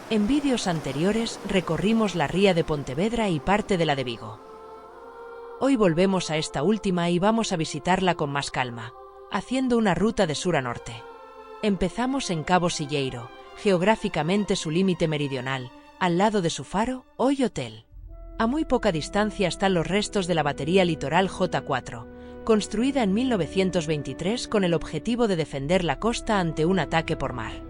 En vídeos anteriores recorrimos la ría de Pontevedra y parte de la de Vigo. Hoy volvemos a esta última y vamos a visitarla con más calma, haciendo una ruta de sur a norte. Empezamos en Cabo Silleiro, geográficamente su límite meridional, al lado de su faro, hoy hotel. A muy poca distancia están los restos de la batería litoral J4, construida en 1923 con el objetivo de defender la costa ante un ataque por mar.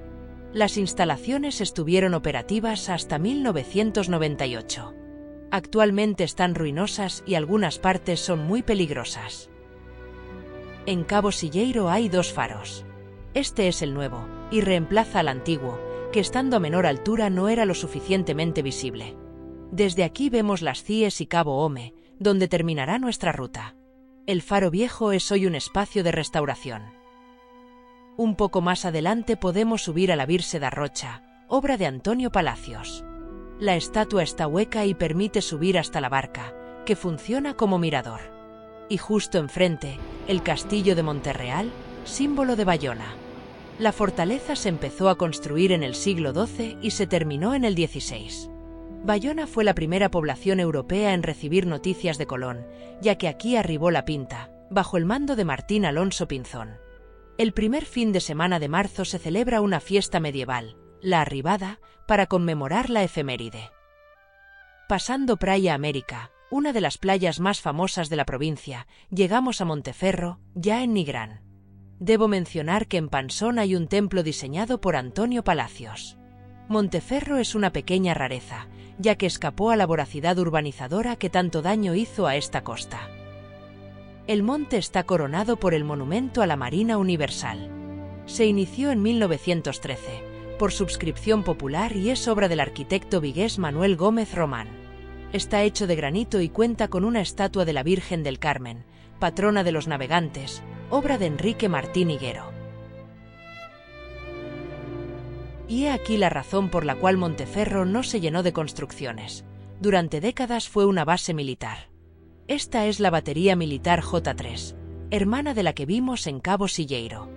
Las instalaciones estuvieron operativas hasta 1998. Actualmente están ruinosas y algunas partes son muy peligrosas. En Cabo Silleiro hay dos faros. Este es el nuevo, y reemplaza al antiguo, que estando a menor altura no era lo suficientemente visible. Desde aquí vemos las Cíes y Cabo Home, donde terminará nuestra ruta. El faro viejo es hoy un espacio de restauración. Un poco más adelante podemos subir a la Virse da Rocha, obra de Antonio Palacios. La estatua está hueca y permite subir hasta la barca, que funciona como mirador. Y justo enfrente, el castillo de Monterreal, símbolo de Bayona. La fortaleza se empezó a construir en el siglo XII y se terminó en el XVI. Bayona fue la primera población europea en recibir noticias de Colón, ya que aquí arribó la Pinta, bajo el mando de Martín Alonso Pinzón. El primer fin de semana de marzo se celebra una fiesta medieval, la Arribada, para conmemorar la efeméride. Pasando Praia América, una de las playas más famosas de la provincia, llegamos a Monteferro, ya en Nigrán. Debo mencionar que en Pansón hay un templo diseñado por Antonio Palacios. Monteferro es una pequeña rareza, ya que escapó a la voracidad urbanizadora que tanto daño hizo a esta costa. El monte está coronado por el Monumento a la Marina Universal. Se inició en 1913, por subscripción popular y es obra del arquitecto vigués Manuel Gómez Román. Está hecho de granito y cuenta con una estatua de la Virgen del Carmen, patrona de los navegantes, obra de Enrique Martín Higuero. Y he aquí la razón por la cual Monteferro no se llenó de construcciones. Durante décadas fue una base militar. Esta es la batería militar J3, hermana de la que vimos en Cabo Silleiro.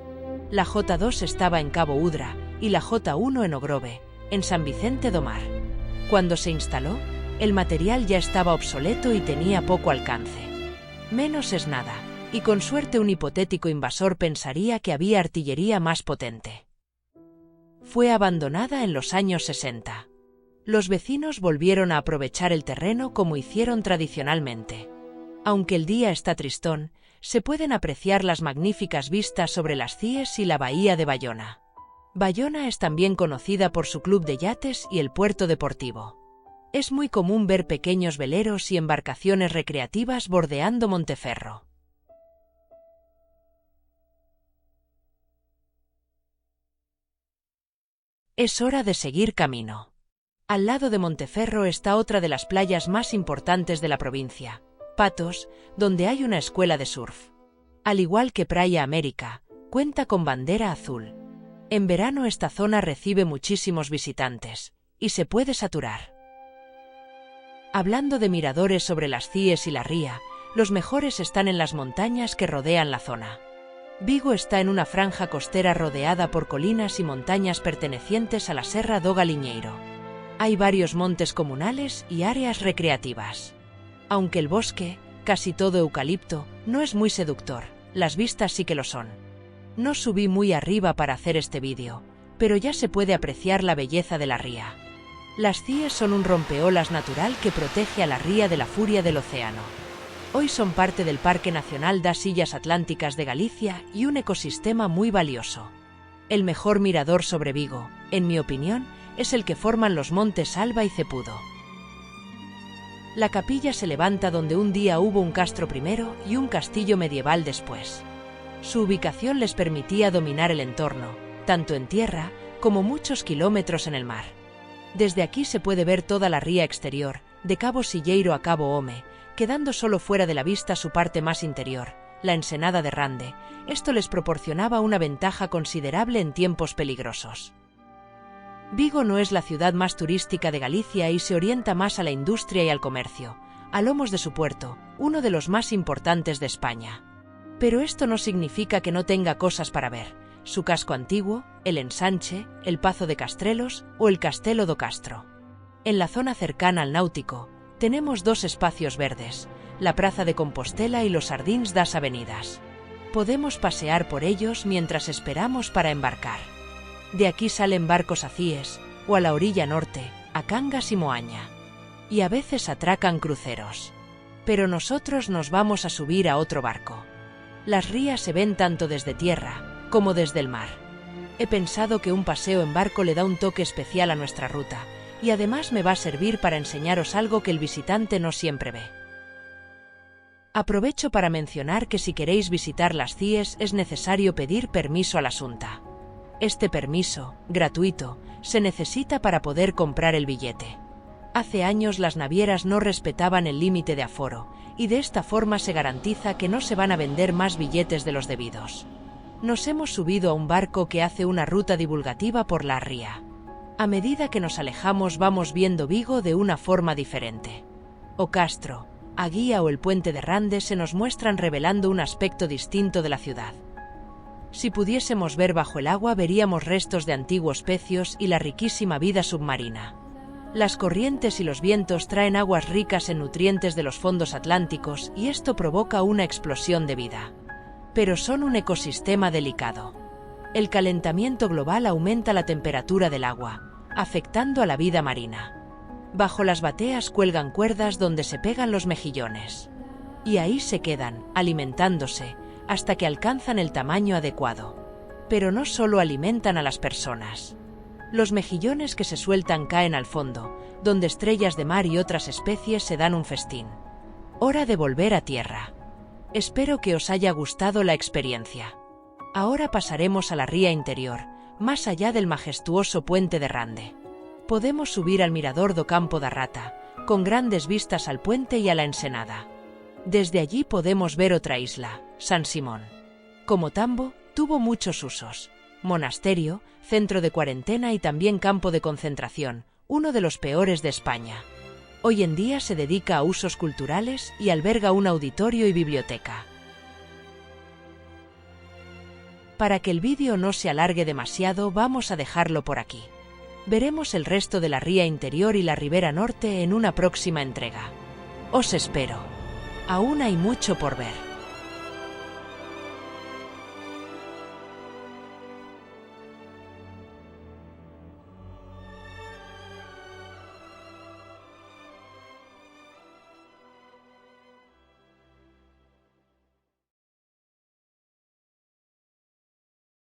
La J2 estaba en Cabo Udra y la J1 en Ogrove, en San Vicente do Mar. Cuando se instaló, el material ya estaba obsoleto y tenía poco alcance. Menos es nada, y con suerte un hipotético invasor pensaría que había artillería más potente. Fue abandonada en los años 60. Los vecinos volvieron a aprovechar el terreno como hicieron tradicionalmente. Aunque el día está tristón, se pueden apreciar las magníficas vistas sobre las Cíes y la bahía de Bayona. Bayona es también conocida por su club de yates y el puerto deportivo. Es muy común ver pequeños veleros y embarcaciones recreativas bordeando Monteferro. Es hora de seguir camino. Al lado de Monteferro está otra de las playas más importantes de la provincia, Patos, donde hay una escuela de surf. Al igual que Praia América, cuenta con bandera azul. En verano esta zona recibe muchísimos visitantes, y se puede saturar. Hablando de miradores sobre las Cíes y la ría, los mejores están en las montañas que rodean la zona. Vigo está en una franja costera rodeada por colinas y montañas pertenecientes a la Serra do Galiñeiro. Hay varios montes comunales y áreas recreativas. Aunque el bosque, casi todo eucalipto, no es muy seductor, las vistas sí que lo son. No subí muy arriba para hacer este vídeo, pero ya se puede apreciar la belleza de la ría. Las Cíes son un rompeolas natural que protege a la ría de la furia del océano. Hoy son parte del Parque Nacional das Illas Atlánticas de Galicia y un ecosistema muy valioso. El mejor mirador sobre Vigo, en mi opinión, es el que forman los montes Alba y Cepudo. La capilla se levanta donde un día hubo un castro primero y un castillo medieval después. Su ubicación les permitía dominar el entorno, tanto en tierra como muchos kilómetros en el mar. Desde aquí se puede ver toda la ría exterior, de Cabo Silleiro a Cabo Home, quedando solo fuera de la vista su parte más interior, la ensenada de Rande. Esto les proporcionaba una ventaja considerable en tiempos peligrosos. Vigo no es la ciudad más turística de Galicia y se orienta más a la industria y al comercio, a lomos de su puerto, uno de los más importantes de España. Pero esto no significa que no tenga cosas para ver. su casco antiguo, el ensanche, el Pazo de Castrelos o el Castelo do Castro. En la zona cercana al Náutico, tenemos 2 espacios verdes, la Praza de Compostela y los Sardins das Avenidas. Podemos pasear por ellos mientras esperamos para embarcar. De aquí salen barcos a Cies, o a la orilla norte, a Cangas y Moaña. Y a veces atracan cruceros. Pero nosotros nos vamos a subir a otro barco. Las rías se ven tanto desde tierra, como desde el mar. He pensado que un paseo en barco le da un toque especial a nuestra ruta, y además me va a servir para enseñaros algo que el visitante no siempre ve. Aprovecho para mencionar que si queréis visitar las Cies es necesario pedir permiso a la Xunta. Este permiso, gratuito, se necesita para poder comprar el billete. Hace años las navieras no respetaban el límite de aforo, y de esta forma se garantiza que no se van a vender más billetes de los debidos. Nos hemos subido a un barco que hace una ruta divulgativa por la ría. A medida que nos alejamos vamos viendo Vigo de una forma diferente. O Castro, a Guía o el puente de Rande se nos muestran revelando un aspecto distinto de la ciudad. Si pudiésemos ver bajo el agua veríamos restos de antiguos pecios y la riquísima vida submarina. Las corrientes y los vientos traen aguas ricas en nutrientes de los fondos atlánticos y esto provoca una explosión de vida. Pero son un ecosistema delicado. El calentamiento global aumenta la temperatura del agua, afectando a la vida marina. Bajo las bateas cuelgan cuerdas donde se pegan los mejillones. Y ahí se quedan, alimentándose, hasta que alcanzan el tamaño adecuado. Pero no solo alimentan a las personas. Los mejillones que se sueltan caen al fondo, donde estrellas de mar y otras especies se dan un festín. Hora de volver a tierra. Espero que os haya gustado la experiencia. Ahora pasaremos a la ría interior, más allá del majestuoso puente de Rande. Podemos subir al mirador do Campo da Rata, con grandes vistas al puente y a la ensenada. Desde allí podemos ver otra isla, San Simón. Como tambo, tuvo muchos usos. Monasterio, centro de cuarentena y también campo de concentración, uno de los peores de España. Hoy en día se dedica a usos culturales y alberga un auditorio y biblioteca. Para que el vídeo no se alargue demasiado, vamos a dejarlo por aquí. Veremos el resto de la ría interior y la ribera norte en una próxima entrega. Os espero. Aún hay mucho por ver.